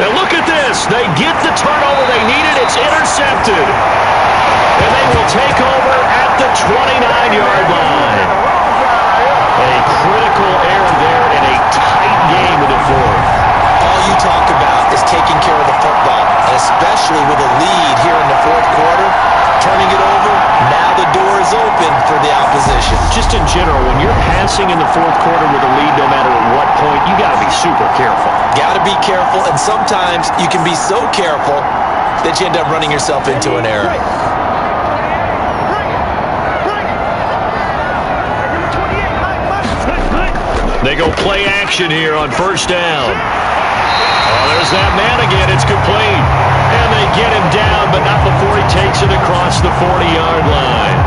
And look at this. They get the turnover they needed. It's intercepted. And they will take over at the 29-yard line. A critical error there in a tight game in the 4th. All you talk about is taking care of the football, and especially with a lead here in the 4th quarter, turning it over, now the door is open for the opposition. Just in general, when you're passing in the 4th quarter with a lead, no matter at what point, you got to be super careful. Got to be careful, and sometimes you can be so careful that you end up running yourself into an error. They go play action here on 1st down. Oh, there's that man again. It's complete. And they get him down, but not before he takes it across the 40-yard line.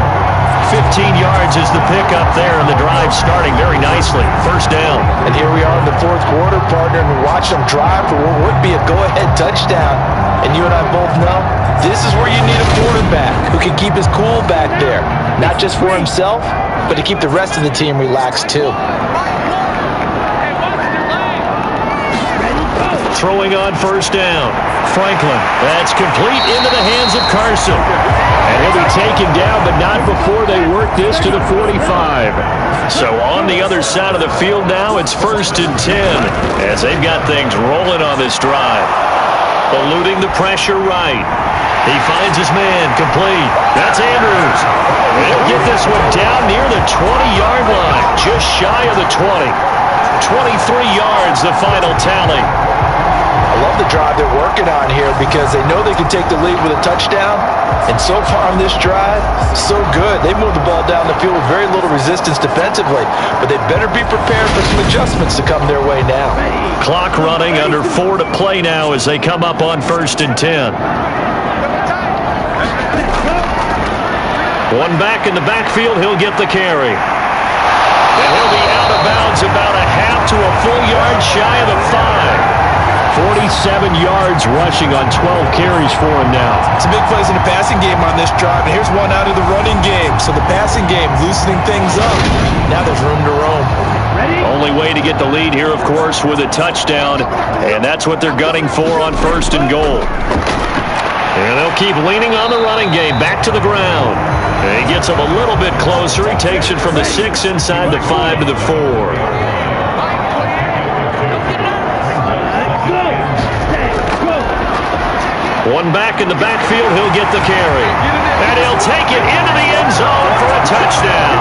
15 yards is the pickup there, and the drive starting very nicely. 1st down. And here we are in the 4th quarter, partner, and we watch them drive for what would be a go-ahead touchdown. And you and I both know this is where you need a quarterback who can keep his cool back there. Not just for himself, but to keep the rest of the team relaxed too. Throwing on 1st down. Franklin. That's complete into the hands of Carson. And he'll be taken down, but not before they work this to the 45. So on the other side of the field now, it's 1st and 10 as they've got things rolling on this drive. Eluding the pressure right. He finds his man. Complete. That's Andrews. He'll get this one down near the 20-yard line. Just shy of the 20. 23 yards, the final tally. I love the drive they're working on here because they know they can take the lead with a touchdown. And so far on this drive, so good. They moved the ball down the field with very little resistance defensively. But they better be prepared for some adjustments to come their way now. Clock running, under 4 to play now as they come up on 1st and 10. One back in the backfield, he'll get the carry. And he'll be out of bounds about a half to a full yard shy of the 5. 47 yards rushing on 12 carries for him now. Some big plays in the passing game on this drive, and here's one out of the running game. So the passing game loosening things up. Now there's room to roam. Only way to get the lead here, of course, with a touchdown, and that's what they're gunning for on 1st and goal. And they'll keep leaning on the running game, back to the ground. And he gets him a little bit closer. He takes it from the 6 inside the 5 to the 4. One back in the backfield, he'll get the carry. And he'll take it into the end zone for a touchdown.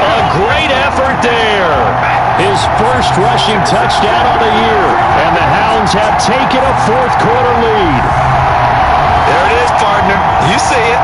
A great effort there. His first rushing touchdown of the year. And the Hounds have taken a 4th quarter lead. There it is, partner. You see it.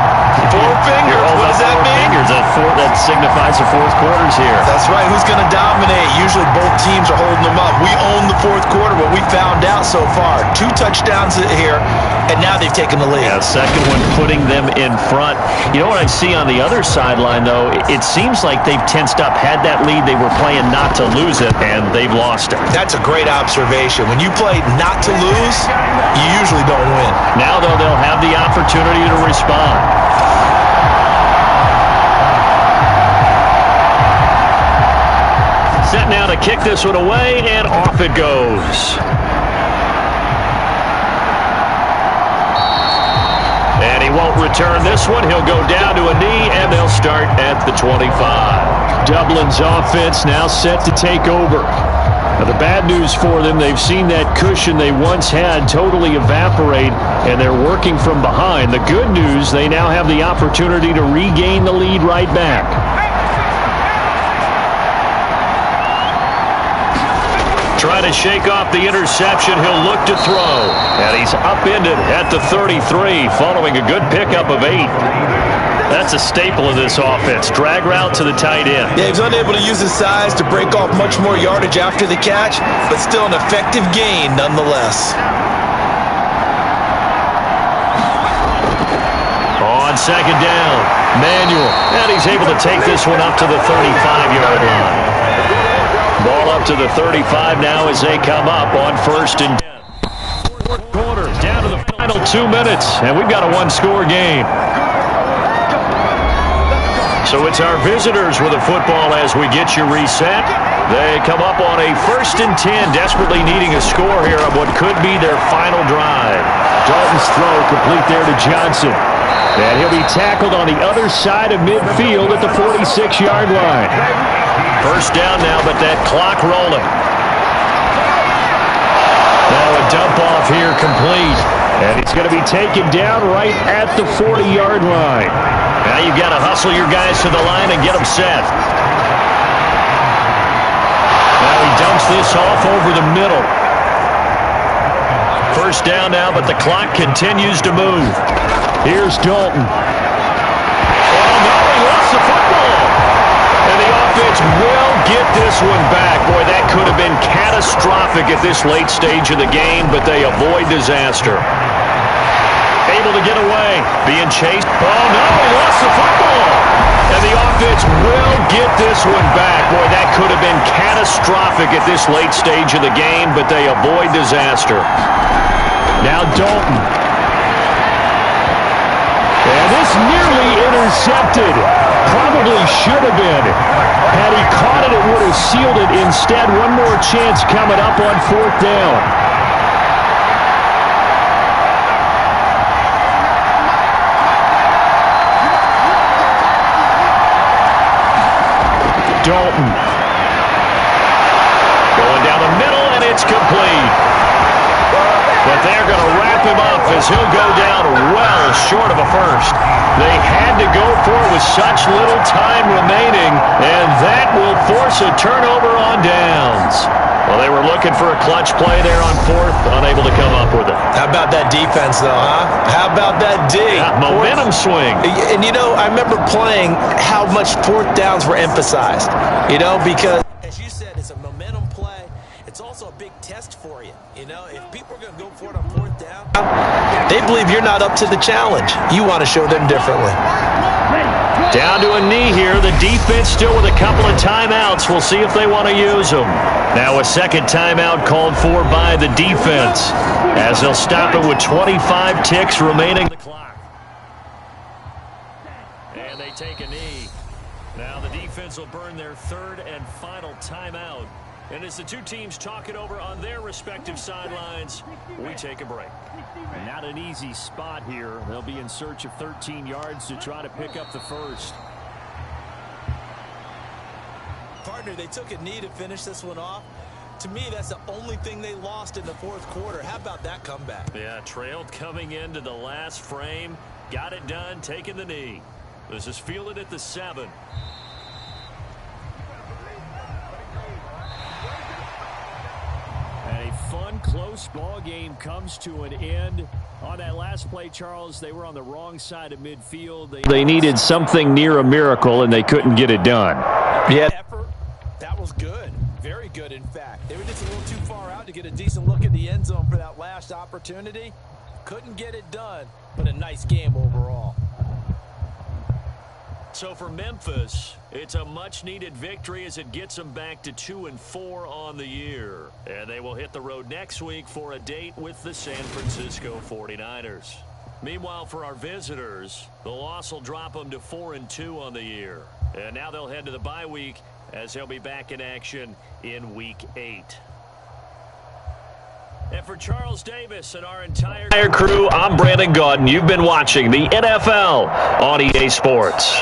4 fingers. What does that mean? That signifies the 4th quarters here. That's right. Who's going to dominate? Usually both teams are holding them up. We own the 4th quarter, what we found out so far. 2 touchdowns here, and now they've taken the lead. Yeah, second one putting them in front. You know what I see on the other sideline, though? It seems like they've tensed up. Had that lead, they were playing not to lose it, and they've lost it. That's a great observation. When you play not to lose, you usually don't win. Now, though, they'll have the opportunity to respond. Set now to kick this one away, and off it goes. And he won't return this one. He'll go down to a knee, and they'll start at the 25. Dublin's offense now set to take over. Now, the bad news for them, they've seen that cushion they once had totally evaporate, and they're working from behind. The good news, they now have the opportunity to regain the lead right back. Trying to shake off the interception. He'll look to throw. And he's upended at the 33 following a good pickup of 8. That's a staple of this offense. Drag route to the tight end. Yeah, he was unable to use his size to break off much more yardage after the catch, but still an effective gain nonetheless. On second down, Manuel. And he's able to take this one up to the 35-yard line. Ball up to the 35 now as they come up on 1st and 10. Fourth quarter, down to the final 2 minutes, and we've got a one-score game. So it's our visitors with the football as we get you reset. They come up on a 1st and 10, desperately needing a score here on what could be their final drive. Dalton's throw complete there to Johnson. And he'll be tackled on the other side of midfield at the 46-yard line. 1st down now, but that clock rolling. Now a dump off here complete. And it's going to be taken down right at the 40-yard line. Now you've got to hustle your guys to the line and get them set. Now he dumps this off over the middle. 1st down now, but the clock continues to move. Here's Dalton. Oh, no, he lost the football. And the offense will get this one back. Boy, that could have been catastrophic at this late stage of the game, but they avoid disaster. Able to get away. Being chased. Oh, no, he lost the football. And the offense will get this one back. Boy, that could have been catastrophic at this late stage of the game, but they avoid disaster. Now Dalton. And this nearly intercepted. Probably should have been. Had he caught it, it would have sealed it. Instead, one more chance coming up on 4th down. Dalton. Going down the middle, and it's complete. But they're going to wrap him up as he'll go down well short of a 1st. They had to go for it with such little time remaining, and that will force a turnover on downs. Well, they were looking for a clutch play there on 4th, unable to come up with it. How about that defense, though, huh? How about that D? Yeah, momentum swing. And, you know, I remember playing how much 4th downs were emphasized, you know, because, as you said, it's a momentum play. It's also a big test for you. You know, if people are going to go for it on 4th down, they believe you're not up to the challenge. You want to show them differently. Down to a knee here. The defense still with a couple of timeouts. We'll see if they want to use them. Now a 2nd timeout called for by the defense as they'll stop it with 25 ticks remaining. The clock. And they take a knee. Now the defense will burn their 3rd and final timeout. And as the two teams talk it over on their respective sidelines, we take a break. Not an easy spot here. They'll be in search of 13 yards to try to pick up the 1st. Partner, they took a knee to finish this one off. To me, that's the only thing they lost in the 4th quarter. How about that comeback? Yeah, trailed coming into the last frame. Got it done, taking the knee. This is fielded at the 7. A fun, close ball game comes to an end. On that last play, Charles, they were on the wrong side of midfield. They needed something near a miracle, and they couldn't get it done. Yeah, effort, that was good. Very good, in fact. They were just a little too far out to get a decent look at the end zone for that last opportunity. Couldn't get it done, but a nice game overall. So for Memphis, it's a much-needed victory as it gets them back to 2-4 on the year. And they will hit the road next week for a date with the San Francisco 49ers. Meanwhile, for our visitors, the loss will drop them to 4-2 on the year. And now they'll head to the bye week as they'll be back in action in Week 8. And for Charles Davis and our entire crew, I'm Brandon Gaudin. You've been watching the NFL on EA Sports.